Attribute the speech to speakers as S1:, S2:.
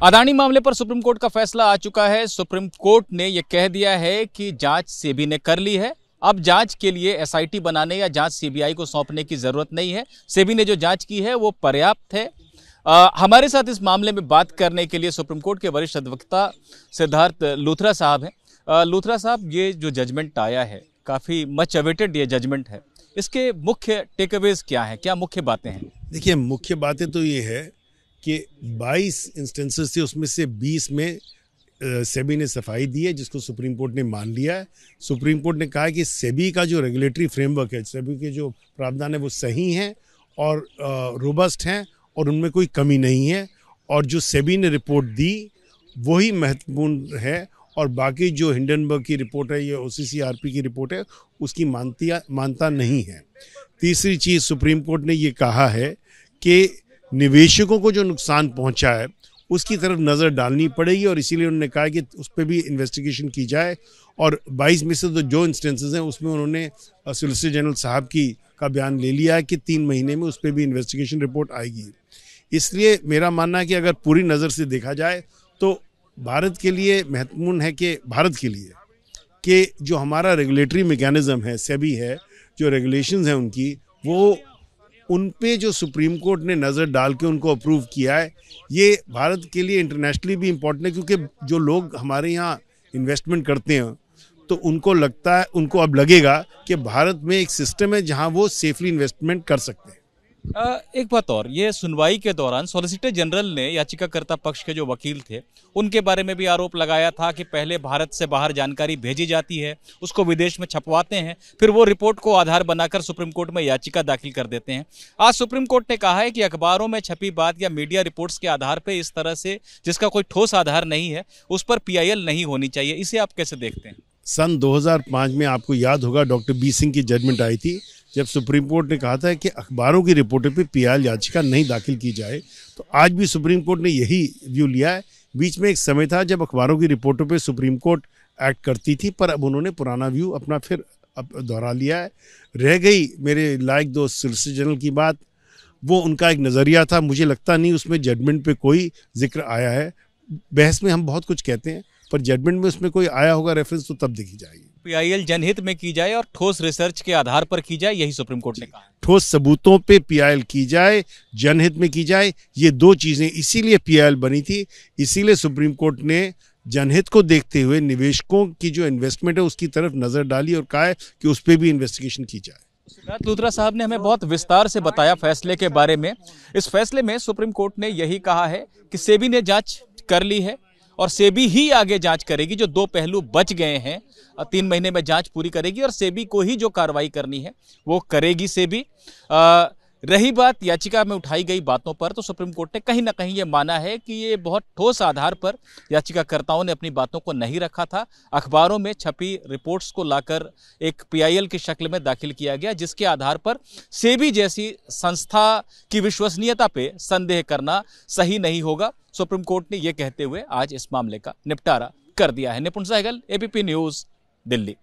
S1: अदानी मामले पर supreme court का फैसला आ चुका है। सुप्रीम कोर्ट ने यह कह दिया है कि जांच सेबी ने कर ली है। अब जांच के लिए एसआईटी बनाने या जांच सीबीआई को सौंपने की जरूरत नहीं है। सेबी ने जो जांच की है वो पर्याप्त है। हमारे साथ इस मामले में बात करने के लिए सुप्रीम कोर्ट के वरिष्ठ अधिवक्ता सिद्धार्थ लूथरा साहब हैं। लूथरा साहब, ये जो जजमेंट आया है काफ़ी मच अवेटेड ये जजमेंट है, इसके मुख्य टेकअवेज क्या हैं, क्या मुख्य बातें हैं?
S2: देखिए, मुख्य बातें तो ये है कि 22 इंस्टेंसेस थे, उसमें से 20 में सेबी ने सफाई दी है, जिसको सुप्रीम कोर्ट ने मान लिया है। सुप्रीम कोर्ट ने कहा है कि सेबी का जो रेगुलेटरी फ्रेमवर्क है, सेबी के जो प्रावधान है वो सही हैं और रोबस्ट हैं और उनमें कोई कमी नहीं है। और जो सेबी ने रिपोर्ट दी वही महत्वपूर्ण है और बाकी जो हिंडनबर्ग की रिपोर्ट है या OCCRP की रिपोर्ट है उसकी मानता नहीं है। तीसरी चीज़, सुप्रीम कोर्ट ने ये कहा है कि निवेशकों को जो नुकसान पहुंचा है उसकी तरफ नज़र डालनी पड़ेगी और इसीलिए उन्होंने कहा कि उस पर भी इन्वेस्टिगेशन की जाए। और 22 में से तो जो इंस्टेंसेस हैं उसमें उन्होंने सॉलिसिटर जनरल साहब का बयान ले लिया है कि 3 महीने में उस पर भी इन्वेस्टिगेशन रिपोर्ट आएगी। इसलिए मेरा मानना है कि अगर पूरी नज़र से देखा जाए तो भारत के लिए महत्वपूर्ण है कि भारत के लिए कि जो हमारा रेगुलेटरी मैकेनिज्म है, सेबी है, जो रेगुलेशंस हैं उनकी, वो उन पे जो सुप्रीम कोर्ट ने नज़र डाल के उनको अप्रूव किया है, ये भारत के लिए इंटरनेशनली भी इम्पोर्टेंट है। क्योंकि जो लोग हमारे यहाँ इन्वेस्टमेंट करते हैं तो उनको अब लगेगा कि भारत में एक सिस्टम है जहाँ वो सेफली इन्वेस्टमेंट कर सकते हैं।
S1: एक बात और, ये सुनवाई के दौरान सॉलिसिटर जनरल ने याचिकाकर्ता पक्ष के जो वकील थे उनके बारे में भी आरोप लगाया था कि पहले भारत से बाहर जानकारी भेजी जाती है, उसको विदेश में छपवाते हैं, फिर वो रिपोर्ट को आधार बनाकर सुप्रीम कोर्ट में याचिका दाखिल कर देते हैं। आज सुप्रीम कोर्ट ने कहा है कि अखबारों में छपी बात या मीडिया रिपोर्ट्स के आधार पर इस तरह से जिसका कोई ठोस आधार नहीं है उस पर PIL नहीं होनी चाहिए। इसे आप कैसे देखते हैं?
S2: सन 2005 में आपको याद होगा डॉक्टर बी सिंह की जजमेंट आई थी, जब सुप्रीम कोर्ट ने कहा था कि अखबारों की रिपोर्टों पे PIL याचिका नहीं दाखिल की जाए। तो आज भी सुप्रीम कोर्ट ने यही व्यू लिया है। बीच में एक समय था जब अखबारों की रिपोर्टों पे सुप्रीम कोर्ट एक्ट करती थी, पर अब उन्होंने पुराना व्यू अपना फिर दोहरा लिया है। रह गई मेरे लायक दोस्त सॉलिसिटर जनरल की बात, वो उनका एक नज़रिया था, मुझे लगता नहीं उसमें जजमेंट पे कोई जिक्र आया है। बहस में हम बहुत कुछ कहते हैं पर जजमेंट में उसमें कोई आया होगा रेफरेंस तो तब देखी जाएगी।
S1: PIL जनहित में की जाए और ठोस रिसर्च के आधार पर की जाए, यही सुप्रीम कोर्ट ने कहा है।
S2: ठोस सबूतों पे PIL की जाए, जनहित में की जाए, ये दो चीजें, इसीलिए PIL बनी थी। इसीलिए सुप्रीम कोर्ट ने जनहित को देखते हुए निवेशकों की जो इन्वेस्टमेंट है उसकी तरफ नजर डाली और कहा है कि उस पर भी इन्वेस्टिगेशन की जाए।
S1: सिद्धार्थ लूथरा साहब ने हमें बहुत विस्तार से बताया फैसले के बारे में। इस फैसले में सुप्रीम कोर्ट ने यही कहा है कि सेबी ने जांच कर ली है और सेबी ही आगे जांच करेगी। जो 2 पहलू बच गए हैं 3 महीने में जांच पूरी करेगी और सेबी को ही जो कार्रवाई करनी है वो करेगी सेबी। रही बात याचिका में उठाई गई बातों पर, तो सुप्रीम कोर्ट ने कहीं ना कहीं ये माना है कि ये बहुत ठोस आधार पर याचिकाकर्ताओं ने अपनी बातों को नहीं रखा था। अखबारों में छपी रिपोर्ट्स को लाकर एक PIL की शक्ल में दाखिल किया गया, जिसके आधार पर सेबी जैसी संस्था की विश्वसनीयता पे संदेह करना सही नहीं होगा। सुप्रीम कोर्ट ने यह कहते हुए आज इस मामले का निपटारा कर दिया है। निपुण सहगल, ABP न्यूज़, दिल्ली।